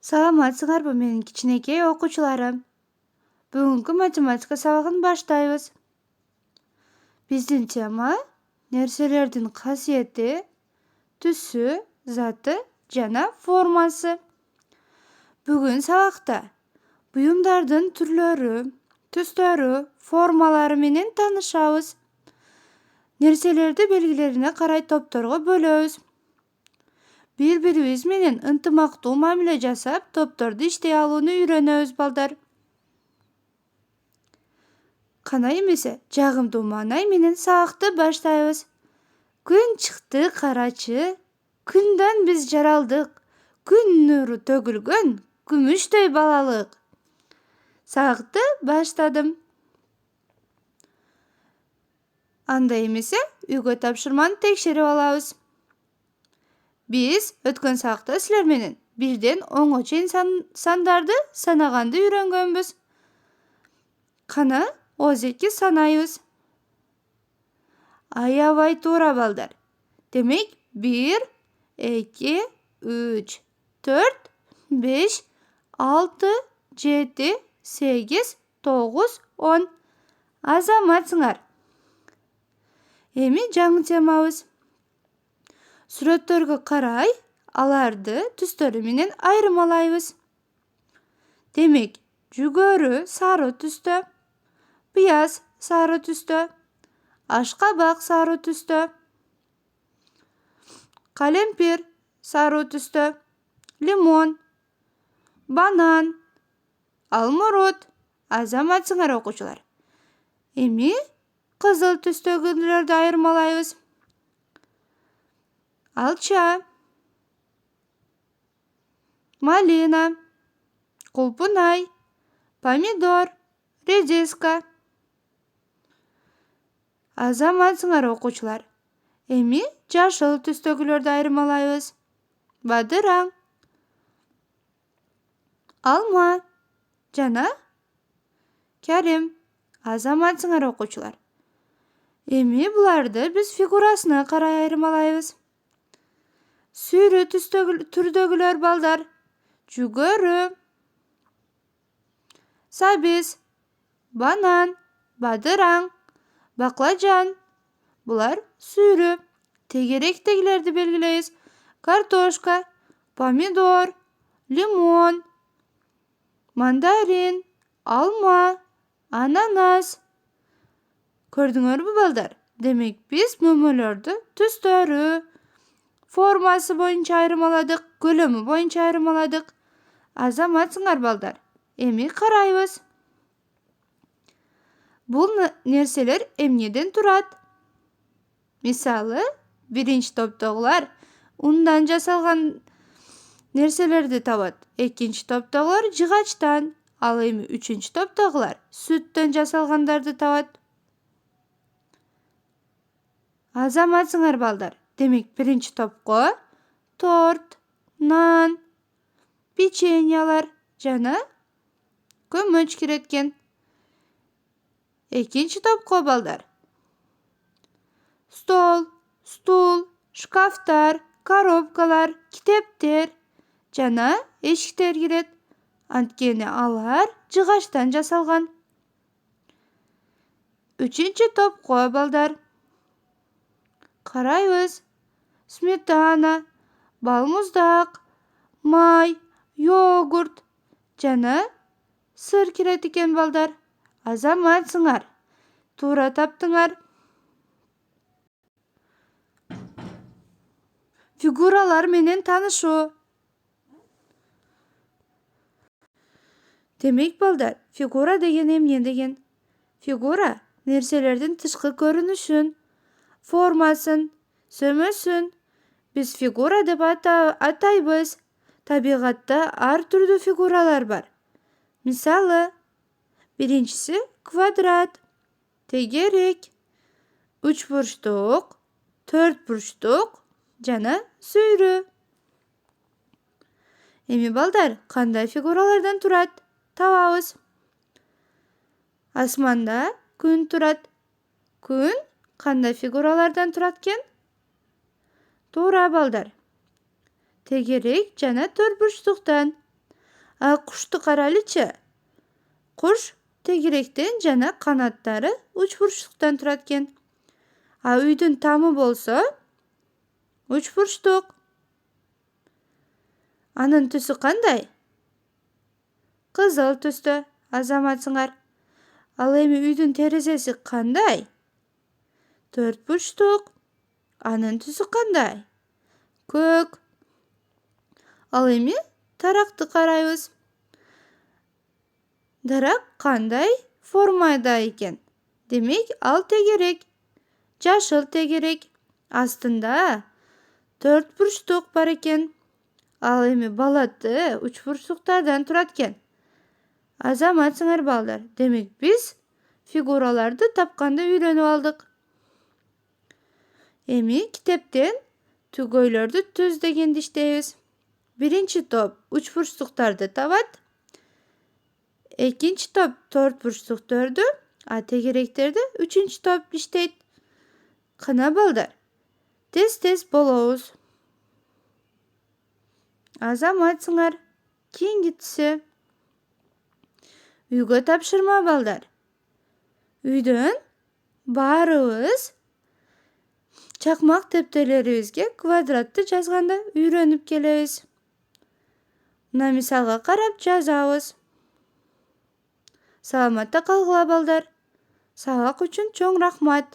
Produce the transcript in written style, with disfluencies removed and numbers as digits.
Саламатсыңарбы менин кичинекей окуучуларым. Бүгүнкү математика сабагын баштайбыз. Биздин тема нерселердин касиети, түсү, заты жана формасы. Бүгүн сабакта буюмдардын түрлөрү, түстөрү, формалары менен таанышабыз. Нерселерди белгилерине карай топторго бөлөбүз. Бири-бирибиз менен ынтымактуу мамиле жасап, топторду иштей алууну үйрөнөбүз балдар. Кана эмесе, жагымдуу маанай менен сабакты баштайбыз. Күн чыкты карачы, күндөн биз жаралдык. Күн нуру төгүлгөн, күмүштөй балалык. Сабакты баштадым. Анда эмесе, үйгө тапшырманы текшерип алабыз. Биз өткөн сабакта силер менен бирден 10-го чейин сандарды санаганды үйрөнгөнбүз. Кана озеки санайбыз. Аябай туура балдар. Демек 1, 2, 3, 4, 5, 6, 7, 8, 9, 10. Азаматсыңар. Эми жаңы темабыз. Сүрөттөргө карай, аларды түстөрү менен айырмалайбыз. Демек, жүгөрү сары түстө, пыяз сары түстө, ашкабак сары түстө, калемпир сары түстө, лимон, банан, алмурут. Азаматсыңар окуучулар. Эми кызыл түстөгүлөрдү айырмалайбыз. Алча, малина, кулпунай, помидор, редиска. Азаматсыңар окуучулар. Эми жашыл түстөгүлөрдү айырмалайбыз. Бадыраң, алма жана карем. Азаматсыңар окуучулар. Эми буларды биз фигурасына карай айырмалайбыз. Сүйрү түрдөгүлөр балдар. Жүгөрү, сабиз, банан, бадыраң, баклажан. Булар сүйрү. Тегеректегилерди белгилейбиз. Картошка, помидор, лимон, мандарин, алма, ананас. Көрдүңөрбү балдар? Демек биз мөмөлөрдү түстөрү, формасы боюнча айырмаладык, көлөмү боюнча айырмаладык. Азаматсыңар балдар. Эми карайбыз. Бул нерселер эмнеден турат? Мисалы, биринчи топтогулар ундан жасалган нерселерди табат. Экинчи топтогулар жыгачтан, ал эми үчүнчү топтогулар сүттөн жасалгандарды табат. Азаматсыңар балдар. Демек биринчи топко торт, нан, печеньялар жана көмөч киреткен. Экинчи топко балдар. Стол, стул, шкафтар, коробкалар, китептер жана эшиктер кирет. Анткени алар жыгачтан жасалган. Үчүнчү топко балдар. Карайбыз. Сметана, балмуздак, май, йогурт жана сыр кирет экен балдар. Азаматсыңар. Туура таптыңар. Фигуралар менен таанышуу. Демек балдар, фигура деген эмне деген? Фигура нерселердин тышкы көрүнүшүн, формасын, сөмөсүн биз фигура деп атайбыз. Табигатта ар түрдүү фигуралар бар. Мисалы, биринчиси квадрат, тегерек, үч бурчтук, төрт бурчтук жана сүйрү. Эми балдар, кандай фигуралардан турат? Табабыз. Асманда күн турат. Күн кандай фигуралардан турат экен? Туура балдар. Тегерек жана төрт бурчтуктан. Qushni qaraylikchi. Qush tegirekdan jana qanotlari uchburchakdan turadigan. Uyning tomi bo'lsa uchburchak. Aning tusi qanday? Qizil tusda, azamat sing'ar. Emi uyning terazasi qanday? To'rtburchak. Aning tusi qanday? Ko'k. Emi daraxtni qaraymiz. Daraxt qanday formada ekan? Demak, al tegirak. Yashil tegirak. Aslida to'rtburchak bor ekan. Emi balati uchburchaklardan turadigan. Azamat sing'ar bolalar. Demak, biz figuralarni topganda o'rganib oldik. Emi kitobdan tugoylarni tuz deganda ishlaymiz. Birinchi top uchburchaklarni topadi. Ikkinchi top to'rtburchaklarni, tegiraklarda uchinchi top ishlaydi. Qana bolalar. Tez bo'lamiz. Azamat sing'ar. Keyingisi. Uyga topshirma bolalar. Uydan barimiz chaqmoq daftarlarimizga kvadratni chizganda o'rganib kelamiz. Buni misolga qarab chizamiz. Salomatda qolinglar bolalar. Savoq uchun cho'ng rahmat.